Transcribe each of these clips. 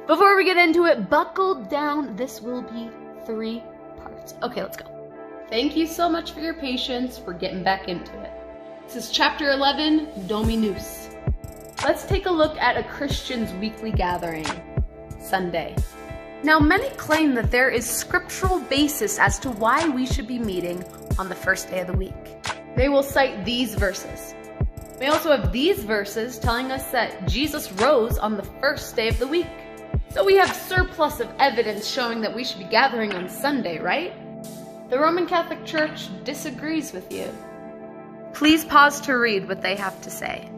Before we get into it, buckle down. This will be 3 parts. Okay, let's go. Thank you so much for your patience. We're getting back into it. This is chapter 11, Dominus. Let's take a look at a Christian's weekly gathering, Sunday. Now, many claim that there is scriptural basis as to why we should be meeting on the first day of the week. They will cite these verses. We also have these verses telling us that Jesus rose on the first day of the week. So we have surplus of evidence showing that we should be gathering on Sunday, right? The Roman Catholic Church disagrees with you. Please pause to read what they have to say.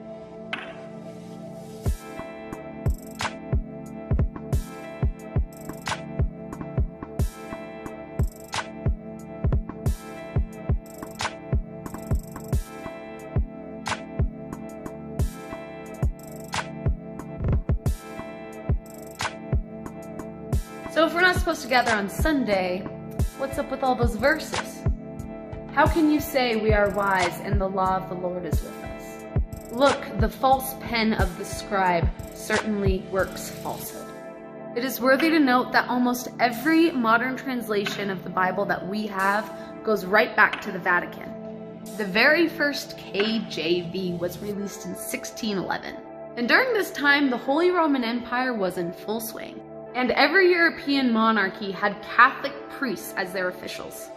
So if we're not supposed to gather on Sunday, what's up with all those verses? How can you say we are wise and the law of the Lord is with us? Look, the false pen of the scribe certainly works falsehood. It is worthy to note that almost every modern translation of the Bible that we have goes right back to the Vatican. The very first KJV was released in 1611. And during this time, the Holy Roman Empire was in full swing. And every European monarchy had Catholic priests as their officials.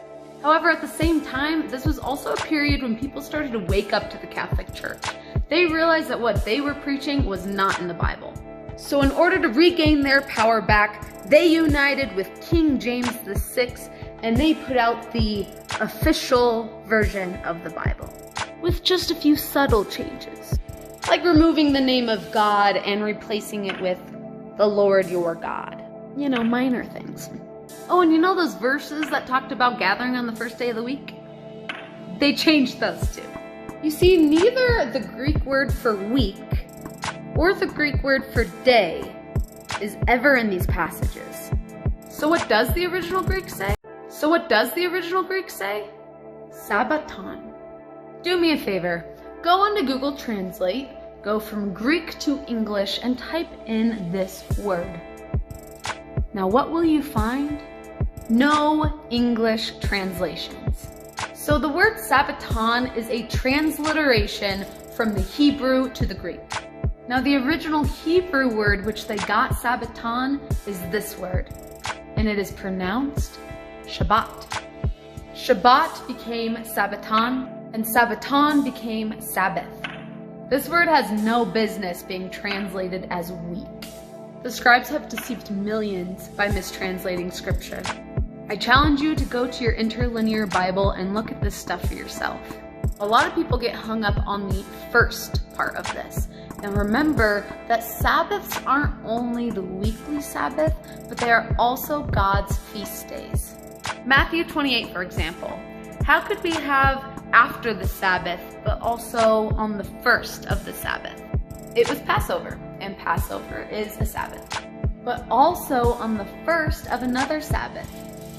However, at the same time, this was also a period when people started to wake up to the Catholic Church. They realized that what they were preaching was not in the Bible. So in order to regain their power back, they united with King James VI, and they put out the official version of the Bible, with just a few subtle changes, like removing the name of God and replacing it with the Lord your God. You know, minor things. Oh, and you know those verses that talked about gathering on the first day of the week? They changed those too. You see, neither the Greek word for week or the Greek word for day is ever in these passages. So what does the original Greek say? Sabbaton. Do me a favor. Go onto Google Translate, go from Greek to English, and type in this word. Now what will you find? No English translations. So the word Sabbaton is a transliteration from the Hebrew to the Greek. Now the original Hebrew word which they got Sabbaton is this word, and it is pronounced Shabbat. Shabbat became Sabbaton, and Sabbaton became Sabbath. This word has no business being translated as week. The scribes have deceived millions by mistranslating scripture. I challenge you to go to your interlinear Bible and look at this stuff for yourself. A lot of people get hung up on the first part of this. And remember that Sabbaths aren't only the weekly Sabbath, but they are also God's feast days. Matthew 28, for example. How could we have after the Sabbath, but also on the first of the Sabbath? It was Passover, and Passover is a Sabbath. But also on the first of another Sabbath,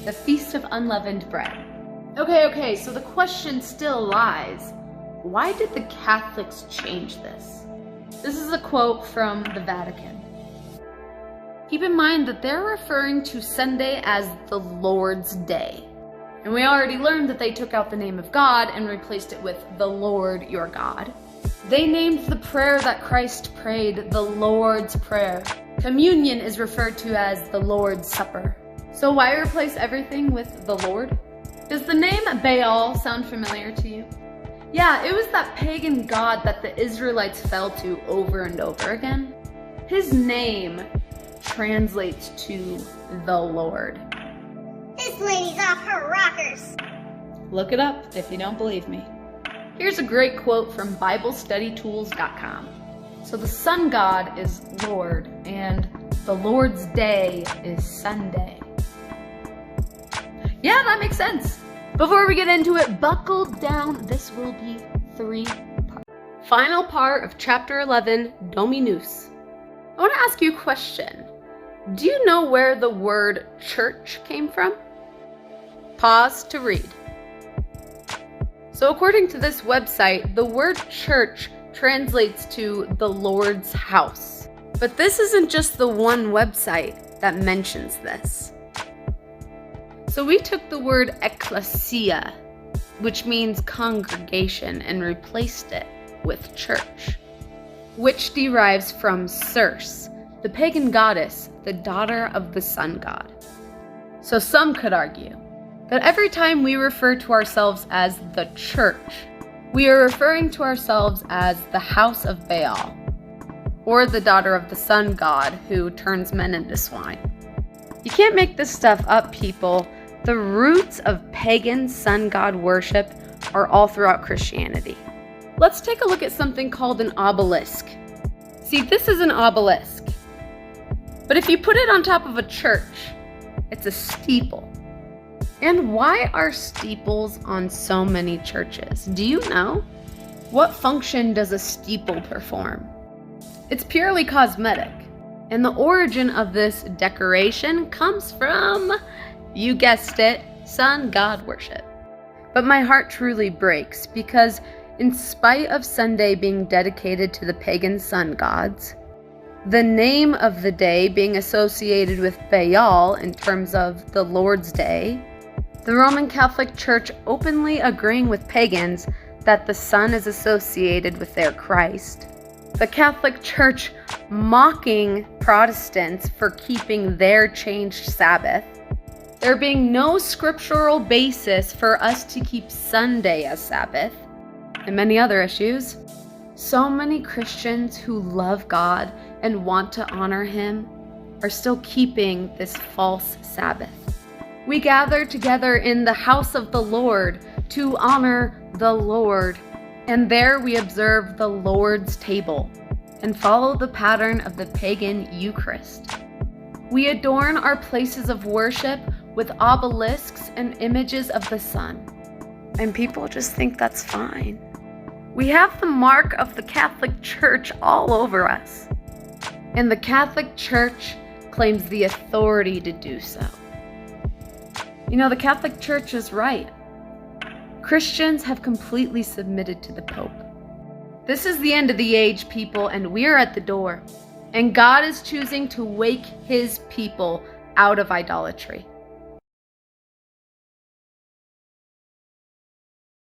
the Feast of Unleavened Bread. Okay, so the question still lies. Why did the Catholics change this? This is a quote from the Vatican. Keep in mind that they're referring to Sunday as the Lord's Day. And we already learned that they took out the name of God and replaced it with the Lord your God. They named the prayer that Christ prayed the Lord's Prayer. Communion is referred to as the Lord's Supper. So why replace everything with the Lord? Does the name Baal sound familiar to you? Yeah, it was that pagan god that the Israelites fell to over and over again. His name translates to the Lord. This lady's off her rockers. Look it up if you don't believe me. Here's a great quote from BibleStudyTools.com. So the sun god is Lord, and the Lord's day is Sunday. Yeah, that makes sense. Before we get into it, buckle down. This will be 3 parts. Final part of chapter 11, Dominus. I want to ask you a question. Do you know where the word church came from? Pause to read. So according to this website, the word church translates to the Lord's house. But this isn't just the one website that mentions this. So we took the word ecclesia, which means congregation, and replaced it with church, which derives from Circe, the pagan goddess, the daughter of the sun god. So some could argue that every time we refer to ourselves as the church, we are referring to ourselves as the house of Baal, or the daughter of the sun god who turns men into swine. You can't make this stuff up, people. The roots of pagan sun god worship are all throughout Christianity. Let's take a look at something called an obelisk. See, this is an obelisk. But if you put it on top of a church, it's a steeple. And why are steeples on so many churches? Do you know? What function does a steeple perform? It's purely cosmetic. And the origin of this decoration comes from, you guessed it, sun god worship. But my heart truly breaks because in spite of Sunday being dedicated to the pagan sun gods, the name of the day being associated with Baal in terms of the Lord's Day, the Roman Catholic Church openly agreeing with pagans that the sun is associated with their Christ, the Catholic Church mocking Protestants for keeping their changed Sabbath, there being no scriptural basis for us to keep Sunday as Sabbath, and many other issues, so many Christians who love God and want to honor Him are still keeping this false Sabbath. We gather together in the house of the Lord to honor the Lord, and there we observe the Lord's table and follow the pattern of the pagan Eucharist. We adorn our places of worship with obelisks and images of the sun, and people just think that's fine. We have the mark of the Catholic Church all over us, and the Catholic Church claims the authority to do so. You know, the Catholic Church is right. Christians have completely submitted to the Pope. This is the end of the age, people, and we're at the door. And God is choosing to wake His people out of idolatry.